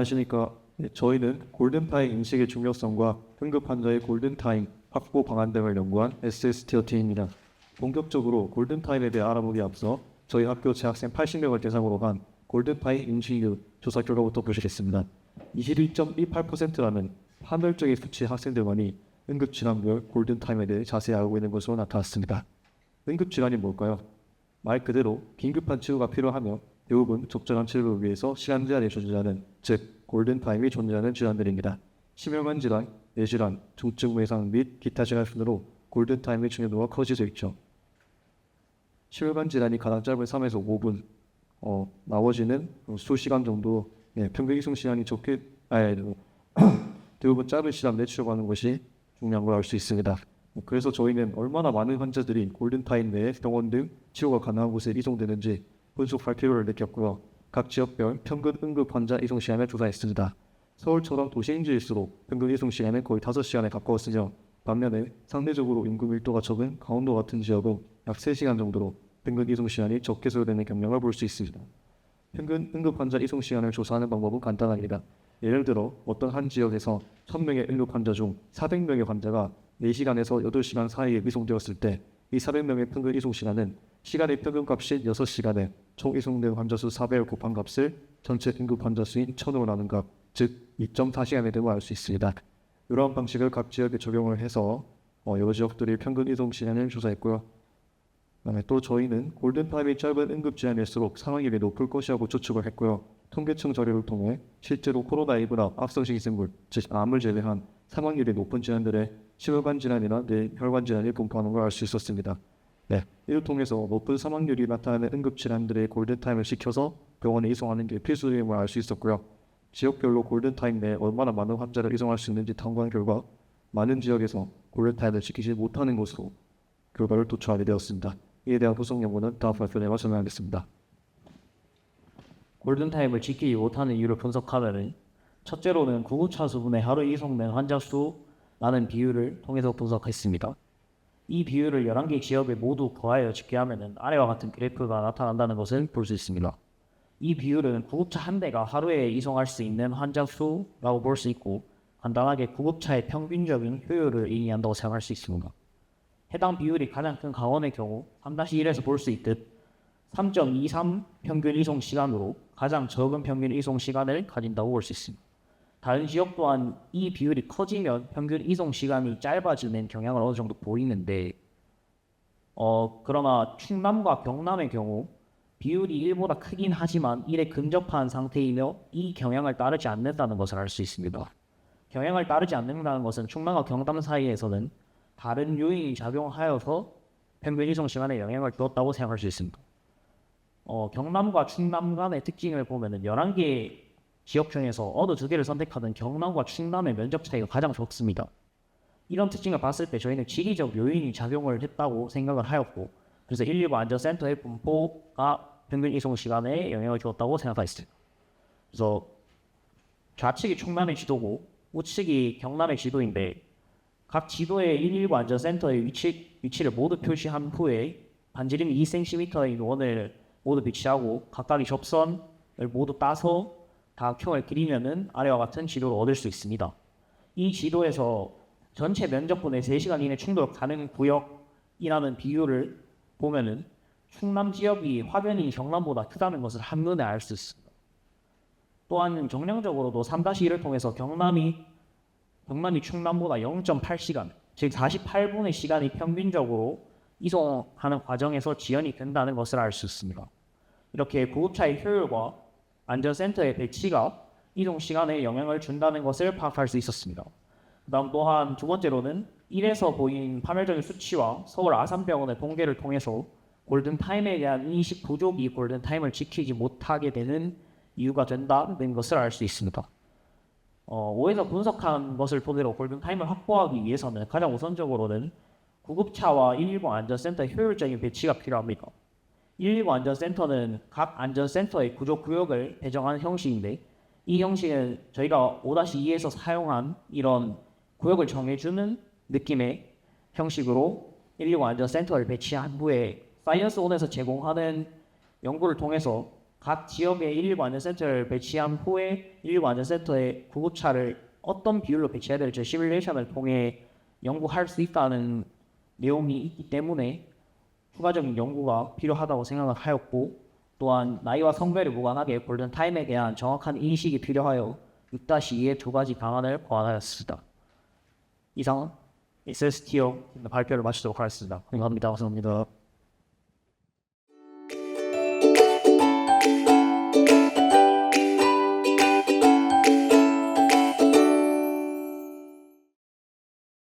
안녕하십니까. 네, 저희는 골든타임 인식의 중요성과 응급 환자의 골든타임 확보 방안 등을 연구한 SST어팀입니다. 본격적으로 골든타임에 대해 알아보기 앞서 저희 학교 재학생 80명을 대상으로 한 골든타임 인식률 조사 결과부터 보시겠습니다. 21.28%라는 파멸적인 수치의 학생들만이 응급질환별 골든타임에 대해 자세히 알고 있는 것으로 나타났습니다. 응급질환이 뭘까요? 말 그대로 긴급한 치료가 필요하며 대부분 적절한 치료를 위해서 시간 제한이 존재하는, 즉 골든타임이 존재하는 질환들입니다. 심혈관 질환, 뇌질환, 중증 외상 및 기타 질환 순으로 골든타임의 중요도가 커지고 있죠. 심혈관 질환이 가장 짧은 3에서 5분, 나머지는 수시간 정도, 평균 이송 시간이 좋게 대부분 짧은 시간 내에 치료받는 것이 중요한 걸 알 수 있습니다. 그래서 저희는 얼마나 많은 환자들이 골든타임 내에 병원 등 치료가 가능한 곳에 이송되는지 분석할 필요를 느꼈고요. 각 지역별 평균 응급 환자 이송 시간을 조사했습니다. 서울처럼 도시인지일수록 평균 이송 시간은 거의 5시간에 가까웠으며, 반면에 상대적으로 인구 밀도가 적은 강원도 같은 지역은 약 3시간 정도로 평균 이송 시간이 적게 소요되는 경향을 볼 수 있습니다. 평균 응급 환자 이송 시간을 조사하는 방법은 간단합니다. 예를 들어 어떤 한 지역에서 1000명의 응급 환자 중 400명의 환자가 4시간에서 8시간 사이에 이송되었을 때 이 400명의 평균 이송 시간은 시간의 평균값인 6시간에 총 이송된 환자 수 400을 곱한 값을 전체 응급 환자 수인 1000으로 나눈 값, 즉 2.4시간에 대고 알 수 있습니다. 이러한 방식을 각 지역에 적용을 해서 여러 지역들의 평균 이송 시간을 조사했고요. 그다음에 또 저희는 골든타임이 짧은 응급질환일수록 사망률이 높을 것이라고 추측을 했고요. 통계청 자료를 통해 실제로 코로나19나 악성식 이생물, 즉 암을 제외한 사망률이 높은 질환들의 심혈관 질환이나 뇌혈관 질환이 분포하는 걸 알 수 있었습니다. 이를 통해서 높은 사망률이 나타나는 응급질환들의 골든타임을 시켜서 병원에 이송하는 게 필수임을 알 수 있었고요. 지역별로 골든타임 내에 얼마나 많은 환자를 이송할 수 있는지 탐구한 결과 많은 지역에서 골든타임을 지키지 못하는 것으로 결과를 도출하게 되었습니다. 이에 대한 후속 연구는 다음 발표내와 전해하겠습니다. 골든타임을 지키지 못하는 이유를 분석하면은, 첫째로는 구급차 수분에 하루 이송된 환자 수라는 비율을 통해서 분석했습니다. 이 비율을 11개 지역에 모두 더하여 집계하면은 아래와 같은 그래프가 나타난다는 것을 볼 수 있습니다. 이 비율은 구급차 한 대가 하루에 이송할 수 있는 환자 수라고 볼 수 있고, 간단하게 구급차의 평균적인 효율을 의미한다고 생각할 수 있습니다. 해당 비율이 가장 큰 강원의 경우 3-1에서 볼 수 있듯 3.23 평균 이송 시간으로 가장 적은 평균 이송 시간을 가진다고 볼 수 있습니다. 다른 지역 또한 이 비율이 커지면 평균 이송 시간이 짧아지는 경향을 어느 정도 보이는데, 그러나 충남과 경남의 경우 비율이 1보다 크긴 하지만 1에 근접한 상태이며 이 경향을 따르지 않는다는 것을 알 수 있습니다. 경향을 따르지 않는다는 것은 충남과 경남 사이에서는 다른 요인이 작용하여서 평균 이송 시간에 영향을 주었다고 생각할 수 있습니다. 경남과 충남 간의 특징을 보면은 11개 지역 중에서 어느 2개를 선택하든 경남과 충남의 면적 차이가 가장 적습니다. 이런 특징을 봤을 때 저희는 지리적 요인이 작용을 했다고 생각을 하였고, 그래서 119 안전센터의 분포가 평균 이송 시간에 영향을 주었다고 생각했습니다. 그래서 좌측이 충남의 지도고 우측이 경남의 지도인데, 각 지도의 119 안전센터의 위치를 모두 표시한 후에 반지름 2cm의 원을 모두 비치하고 각각의 접선을 모두 따서 다각형을 그리면은 아래와 같은 지도를 얻을 수 있습니다. 이 지도에서 전체 면적분의 3시간 이내 충돌 가능 구역이라는 비율을 보면은 충남 지역이 화면이 경남보다 크다는 것을 한눈에 알 수 있습니다. 또한 정량적으로도 3-1을 통해서 경남이 충남보다 0.8시간, 즉 48분의 시간이 평균적으로 이송하는 과정에서 지연이 된다는 것을 알 수 있습니다. 이렇게 구급차의 효율과 안전센터의 배치가 이동 시간에 영향을 준다는 것을 파악할 수 있었습니다. 그다음 또한 두 번째로는 1에서 보인 파멸적인 수치와 서울 아산병원의 통계를 통해서 골든타임에 대한 인식 부족이 골든타임을 지키지 못하게 되는 이유가 된다는 것을 알 수 있습니다. 5에서 분석한 것을 토대로 골든타임을 확보하기 위해서는 가장 우선적으로는 구급차와 119 안전센터의 효율적인 배치가 필요합니다. 119 안전센터는 각 안전센터의 구조구역을 배정한 형식인데, 이 형식은 저희가 5-2에서 사용한 이런 구역을 정해주는 느낌의 형식으로 119 안전센터를 배치한 후에 사이언스온에서 제공하는 연구를 통해서 각 지역에 119 안전센터를 배치한 후에 119 안전센터에 구급차를 어떤 비율로 배치해야 될지 시뮬레이션을 통해 연구할 수 있다는 내용이 있기 때문에 추가적인 연구가 필요하다고 생각을 하였고, 또한 나이와 성별에 무관하게 골든타임에 대한 정확한 인식이 필요하여 6-2의 두 가지 방안을 고안하였습니다. 이상 SSTO 발표를 마치도록 하겠습니다. 감사합니다.